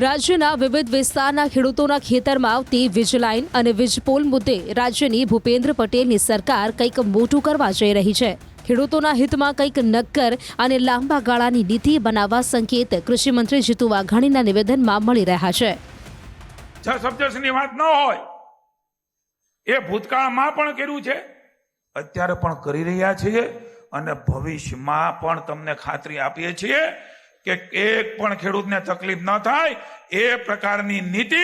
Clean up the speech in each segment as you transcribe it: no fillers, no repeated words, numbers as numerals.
રાજ્યના વિવિધ વિસ્તારના ખેડૂતોના ખેતરમાં આવતી વીજ લાઇન અને વીજપોલ મુદ્દે રાજ્યની ભૂપેન્દ્ર પટેલની સરકાર કંઈક મોટું કરવા જઈ રહી છે। ખેડૂતોના હિતમાં કંઈક નક્કર અને લાંબા ગાળાની નીતિ બનાવવા સંકેત કૃષિમંત્રી જીતુ વાઘાણીના નિવેદનમાં મળી રહ્યા છે। સબજેક્ટની વાત ન હોય એ ભૂતકાળમાં પણ કર્યું છે, અત્યારે પણ કરી રહ્યા છીએ અને ભવિષ્યમાં પણ તમને ખાતરી આપીએ છીએ કે એક પણ ખેડૂતને તકલીફ ન થાય એ પ્રકારની નીતિ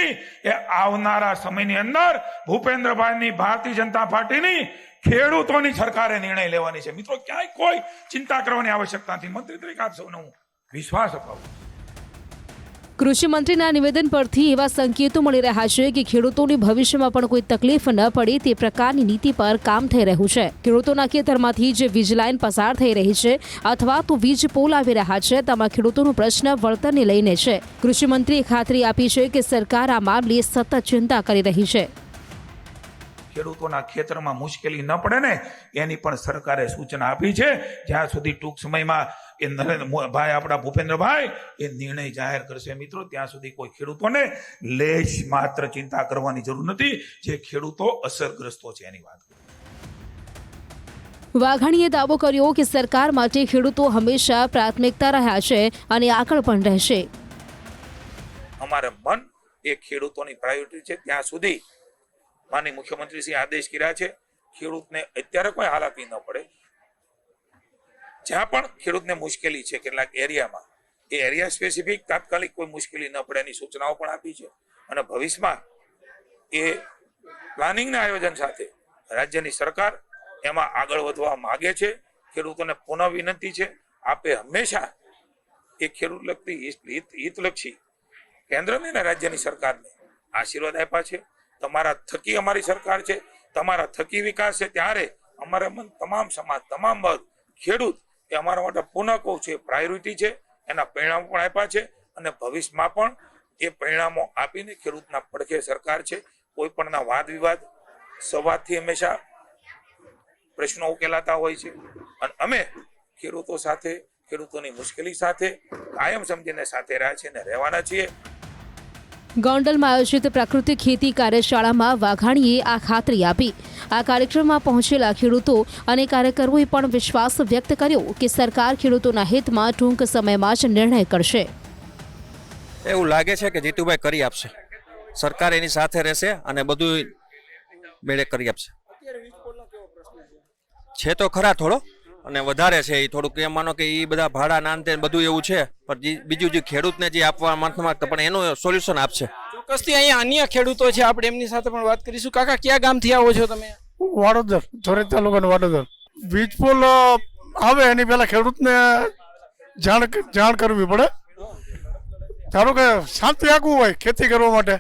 એ આવનારા સમયની અંદર ભૂપેન્દ્રભાઈની ભારતીય જનતા પાર્ટીની ખેડૂતોની સરકારે નિર્ણય લેવાની છે। મિત્રો, ક્યાંય કોઈ ચિંતા કરવાની આવશ્યકતા નથી। મંત્રી તરીકે આપ સૌને હું વિશ્વાસ અપાવું। કૃષિમંત્રીના નિવેદન પરથી એવા સંકેતો મળી રહ્યા છે કે ખેડૂતોની ભવિષ્યમાં પણ કોઈ તકલીફ ન પડે તે પ્રકારની નીતિ પર કામ થઈ રહ્યું છે। ખેડૂતોના ખેતરમાંથી જે વીજ લાઇન પસાર થઈ રહી છે અથવા તો વીજ પોલ આવી રહ્યા છે તેમાં ખેડૂતોનો પ્રશ્ન વળતરને લઈને છે। કૃષિમંત્રીએ ખાતરી આપી છે કે સરકાર આ મામલે સતત ચિંતા કરી રહી છે। ખેડૂતોના ખેતરમાં મુશ્કેલી ન પડે ને એની પણ સરકારે સૂચના આપી છે। જ્યાં સુધી ટૂંક સમયમાં એ નરેન્દ્રભાઈ આપણા ભૂપેન્દ્રભાઈ એ નિર્ણય જાહેર કરશે મિત્રો, ત્યાં સુધી કોઈ ખેડૂતોને લેશ માત્ર ચિંતા કરવાની જરૂર નથી। જે ખેડૂતો અસરગ્રસ્તો છે એની વાત। વાઘાણીએ દાવો કર્યો કે સરકાર માટે ખેડૂતો હંમેશા પ્રાથમિકતા રહ્યા છે અને આગળ પણ રહેશે। અમારે મન એ ખેડૂતોની પ્રાયોરિટી છે। ત્યાં સુધી માનનીય મુખ્યમંત્રી શ્રી આદેશ કર્યા છે ખેડૂતને અત્યારે કોઈ હાલાકી ન પડે। જ્યાં પણ ખેડૂતને મુશ્કેલી છે કેટલાક એરિયામાં એ એરિયા સ્પેસિફિક તાત્કાલિક કોઈ મુશ્કેલી ન પડે એની સૂચનાઓ પણ આપી છે અને ભવિષ્યમાં એ પ્લાનિંગના આયોજન સાથે રાજ્યની સરકાર એમાં આગળ વધવા માંગે છે। ખેડૂતોને પુનઃ વિનંતી છે, આપે હંમેશા એ ખેડૂત લગતી હિતલક્ષી કેન્દ્રની અને રાજ્યની સરકારને આશીર્વાદ આપ્યા છે। તમારા થકી અમારી સરકાર છે, તમારા થકી વિકાસ છે, ત્યારે અમારા મન તમામ સમાજ તમામ વર્ગ ખેડૂત એ અમારા માટે પુનઃ કહું છે પ્રાયોરિટી છે। એના પરિણામો પણ આપ્યા છે અને ભવિષ્યમાં પણ એ પરિણામો આપીને ખેડૂતના પડખે સરકાર છે। કોઈ પણના વાદ વિવાદ સંવાદથી હંમેશા પ્રશ્નો ઉકેલાતા હોય છે અને અમે ખેડૂતો સાથે ખેડૂતોની મુશ્કેલી સાથે કાયમ સમજીને સાથે રહ્યા છીએ અને રહેવાના છીએ। ગોંડલમાં આયોજિત પ્રાકૃતિક ખેતી કાર્યશાળામાં વાઘાણીએ આ ખાતરી આપી। આ કાર્યક્રમમાં પહોંચેલા ખેડૂતો અને કાર્યકરોએ પણ વિશ્વાસ વ્યક્ત કર્યો કે સરકાર ખેડૂતોના હિતમાં ટૂંક સમયમાં જ નિર્ણય કરશે। એવું લાગે છે કે જીતુભાઈ કરી આપશે, સરકાર એની સાથે રહેશે અને બધું મેળે કરી આપશે। છે તો ખરા થોડો અને વધારે છે એ થોડુંક એમ માનો કે એ બધા ભાડા નાન તે બધું એવું છે, પણ બીજું જે ખેડૂતને જે આપવા માંગતા પણ એનું સોલ્યુશન આપશે। ચોક્કસથી અહીંયા અન્ય ખેડૂતો છે, આપણે એમની સાથે પણ વાત કરીશું। કાકા, ક્યાં ગામથી આવો છો તમે? વાડોદર, ધોરેજ તાલુકાનો વાડોદર। વીજ પોલ આવે એની પહેલા ખેડૂતને જાણ કરવી પડે। ધારો કે શાંતિ રાખવું હોય ખેતી કરવા માટે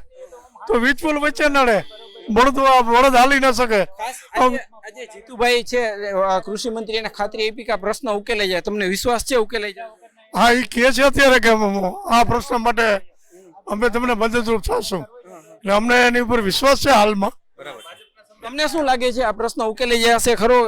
તો વીજ પોલ વચ્ચે નડે, બળદ હાલી ન શકે। આજે જીતુભાઈ છે કૃષિ મંત્રી એને ખાતરી આપી કે આ પ્રશ્ન ઉકેલાઈ જાય, તમને વિશ્વાસ છે ઉકેલાઈ જાય? હા, એ કહે છે અત્યારે કે આ પ્રશ્ન માટે અમે તમને મદદરૂપ થશું, એટલે અમને એની ઉપર વિશ્વાસ છે હાલમાં। તમને શું લાગે છે આ પ્રશ્ન ઉકેલાઈ જશે ખરો?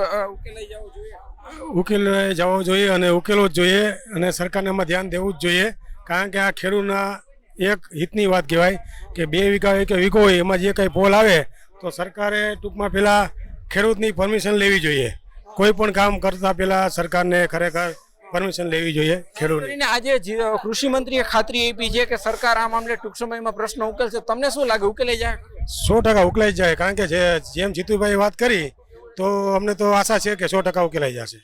ઉકેલાઈ જવો જોઈએ અને ઉકેલવો જ જોઈએ અને સરકારને એમાં ધ્યાન દેવું જ જોઈએ, કારણ કે આ ખેડૂતના એક હિતની વાત કહેવાય કે 2 વીઘા હોય કે વીઘો હોય એમાં જે કંઈ પોલ આવે તો સરકારે ટૂંકમાં પહેલાં ખેડૂતની પરમિશન લેવી જોઈએ। કોઈ પણ કામ કરતા પહેલા સરકારને ખરેખર પરમિશન લેવી જોઈએ ખેડૂતને। આજે કૃષિ મંત્રીએ ખાતરી આપી છે કે સરકાર આ મામલે ટૂંક સમયમાં પ્રશ્ન ઉકેલશે, તમને શું લાગે ઉકેલાઈ જાય? 100% ઉકેલાઈ જાય, કારણ કે જેમ જીતુભાઈ વાત કરી તો અમને તો આશા છે કે 100% ઉકેલાઈ જશે।